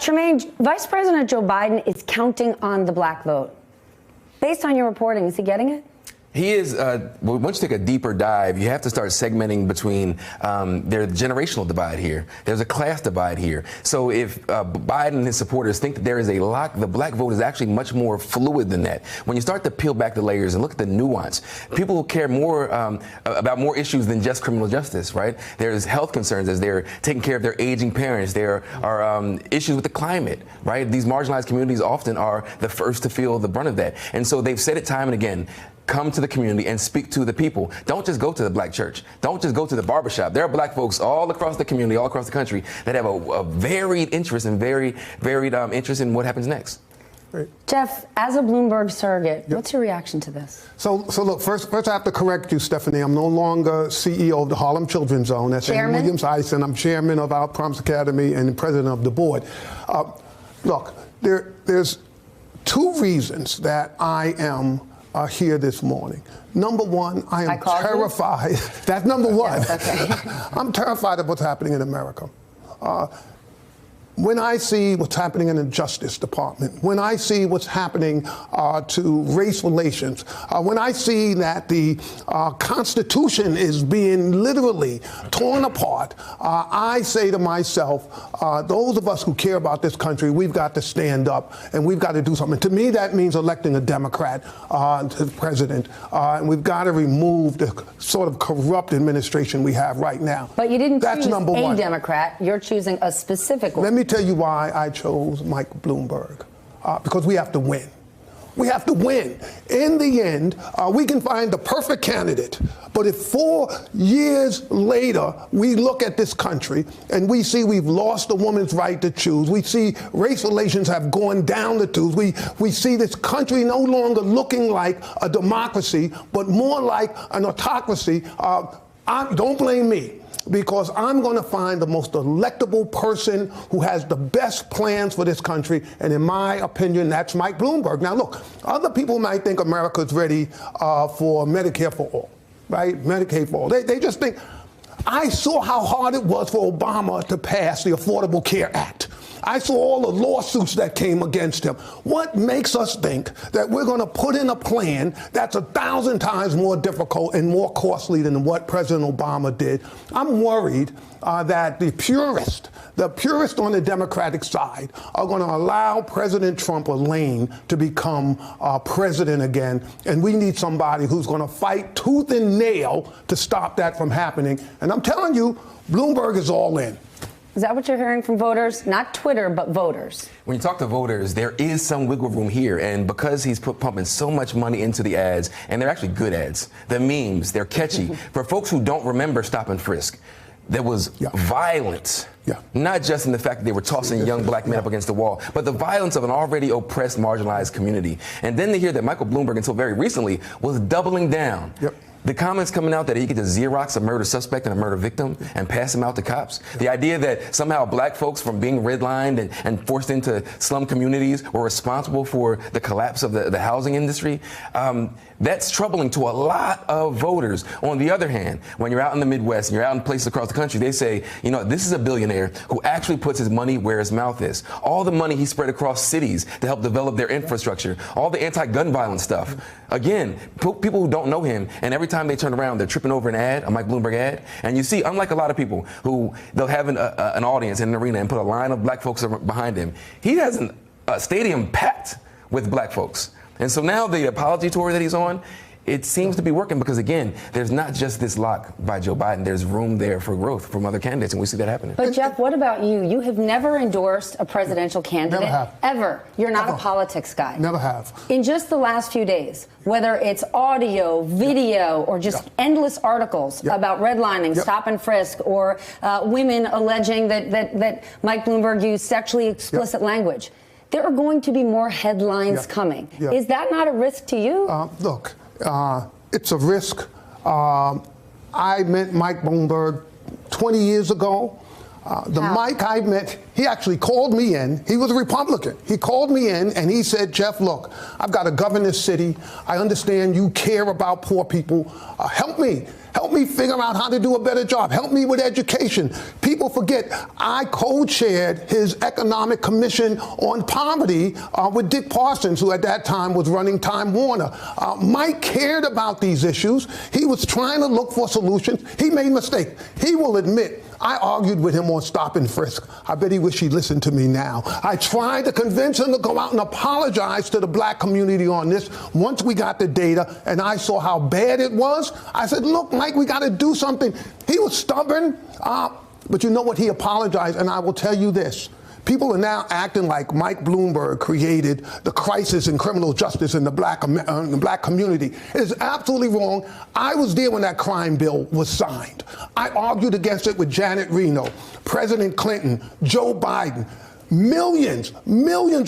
Tremaine, Vice President Joe Biden is counting on the black vote. Based on your reporting, is he getting it? He is. Once you take a deeper dive, you have to start segmenting between there's a generational divide here. There's a class divide here. So if Biden and his supporters think that there is a lock, the black vote is actually much more fluid than that. When you start to peel back the layers and look at the nuance, people will care more about more issues than just criminal justice, right? There's health concerns as they're taking care of their aging parents. There are issues with the climate, right? These marginalized communities often are the first to feel the brunt of that. And so they've said it time and again. Come to the community and speak to the people. Don't just go to the black church. Don't just go to the barbershop. There are black folks all across the community, all across the country that have a varied interest and varied interest in what happens next. Right. Jeff, as a Bloomberg surrogate, what's your reaction to this? So look, first I have to correct you, Stephanie. I'm no longer CEO of the Harlem Children's Zone. That's Ann Williams-Eisen. I'm chairman of Our Promise Academy and president of the board. Look, there's two reasons that I am here this morning. Number one, I am terrified. That's number one. Yes, okay. I'm terrified of what's happening in America. When I see what's happening in the Justice Department, when I see what's happening to race relations, when I see that the Constitution is being literally torn apart, I say to myself, those of us who care about this country, we've got to stand up and we've got to do something. To me, that means electing a Democrat to president, and we've got to remove the sort of corrupt administration we have right now. But you didn't choose a Democrat. You're choosing a specific one. Let me tell you why I chose Mike Bloomberg. Because we have to win. We have to win. In the end, we can find the perfect candidate. But if 4 years later, we look at this country and we see we've lost a woman's right to choose, we see race relations have gone down the tubes, we see this country no longer looking like a democracy, but more like an autocracy, don't blame me. Because I'm going to find the most electable person who has the best plans for this country, and in my opinion, that's Mike Bloomberg. Now, look, other people might think America's ready for Medicare for all, right? Medicaid for all. They just think, I saw how hard it was for Obama to pass the Affordable Care Act. I saw all the lawsuits that came against him. What makes us think that we're going to put in a plan that's 1,000 times more difficult and more costly than what President Obama did? I'm worried that the purists on the Democratic side are going to allow President Trump a lane to become president again. And we need somebody who's going to fight tooth and nail to stop that from happening. And I'm telling you, Bloomberg is all in. Is that what you're hearing from voters? Not Twitter, but voters. When you talk to voters, there is some wiggle room here. And because he's pumping so much money into the ads, and they're actually good ads, the memes, they're catchy. For folks who don't remember Stop and Frisk, there was violence. Not just in the fact that they were tossing young black men up against the wall, but the violence of an already oppressed, marginalized community. And then to hear that Michael Bloomberg, until very recently, was doubling down. The comments coming out that he could just Xerox a murder suspect and a murder victim and pass him out to cops. The idea that somehow black folks from being redlined and forced into slum communities were responsible for the collapse of the housing industry. That's troubling to a lot of voters. On the other hand, when you're out in the Midwest and you're out in places across the country, they say, you know, this is a billionaire who actually puts his money where his mouth is. All the money he spread across cities to help develop their infrastructure, all the anti-gun violence stuff. Again, people who don't know him, and every time they turn around, they're tripping over an ad, a Mike Bloomberg ad. And you see, unlike a lot of people who they'll have an audience in an arena and put a line of black folks behind him, he has a stadium packed with black folks. And so now the apology tour that he's on, it seems to be working because, again, there's not just this lock by Joe Biden. There's room there for growth from other candidates, and we see that happening. But, Jeff, what about you? You have never endorsed a presidential candidate. Never have. Ever. You're not a politics guy. Never have. In just the last few days, whether it's audio, video, or just endless articles about redlining, stop and frisk, or women alleging that Mike Bloomberg used sexually explicit language, there are going to be more headlines coming. Is that not a risk to you? Look, it's a risk. I met Mike Bloomberg 20 years ago. The Mike I met, he actually called me in. He was a Republican. He called me in and he said, Jeff, look, I've got to govern this city. I understand you care about poor people. Help me Help me figure out how to do a better job. Help me with education. People forget I co-chaired his Economic Commission on Poverty with Dick Parsons, who at that time was running Time Warner. Mike cared about these issues. He was trying to look for solutions. He made mistakes. He will admit, I argued with him on stop and frisk. I bet he wish he listened to me now. I tried to convince him to go out and apologize to the black community on this. Once we got the data and I saw how bad it was, I said, look, Mike, we got to do something. He was stubborn, but you know what? He apologized, and I will tell you this. People are now acting like Mike Bloomberg created the crisis in criminal justice in the black community. It is absolutely wrong. I was there when that crime bill was signed. I argued against it with Janet Reno, President Clinton, Joe Biden. Millions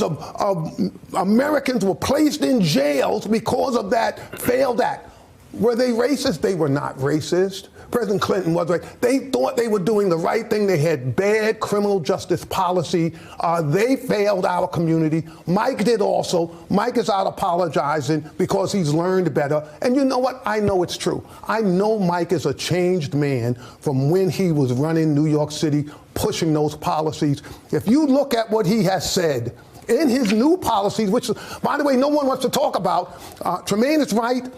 of Americans were placed in jails because of that failed act. Were they racist? They were not racist. President Clinton was right. They thought they were doing the right thing. They had bad criminal justice policy. They failed our community. Mike did also. Mike is out apologizing because he's learned better. And you know what? I know it's true. I know Mike is a changed man from when he was running New York City, pushing those policies. If you look at what he has said in his new policies, which, by the way, no one wants to talk about, Tremaine is right.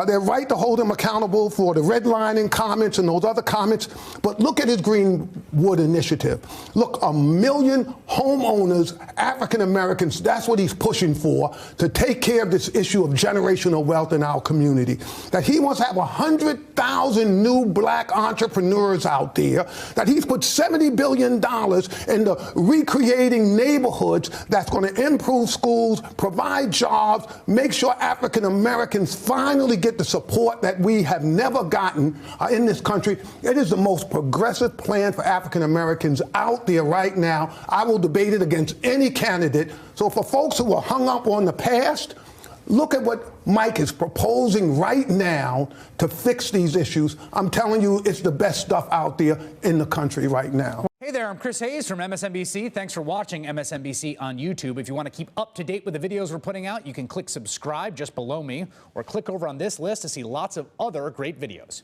They're right to hold him accountable for the redlining comments and those other comments. But look at his Greenwood initiative. Look, 1 million homeowners, African Americans, that's what he's pushing for, to take care of this issue of generational wealth in our community. That he wants to have 100,000 new black entrepreneurs out there. That he's put $70 billion into recreating neighborhoods that's going to improve schools, provide jobs, make sure African Americans finally get the support that we have never gotten in this country. It is the most progressive plan for African Americans out there right now. I will debate it against any candidate. So for folks who are hung up on the past, look at what Mike is proposing right now to fix these issues. I'm telling you, it's the best stuff out there in the country right now. Hey there, I'm Chris Hayes from MSNBC. Thanks for watching MSNBC on YouTube. If you want to keep up to date with the videos we're putting out, you can click subscribe just below me or click over on this list to see lots of other great videos.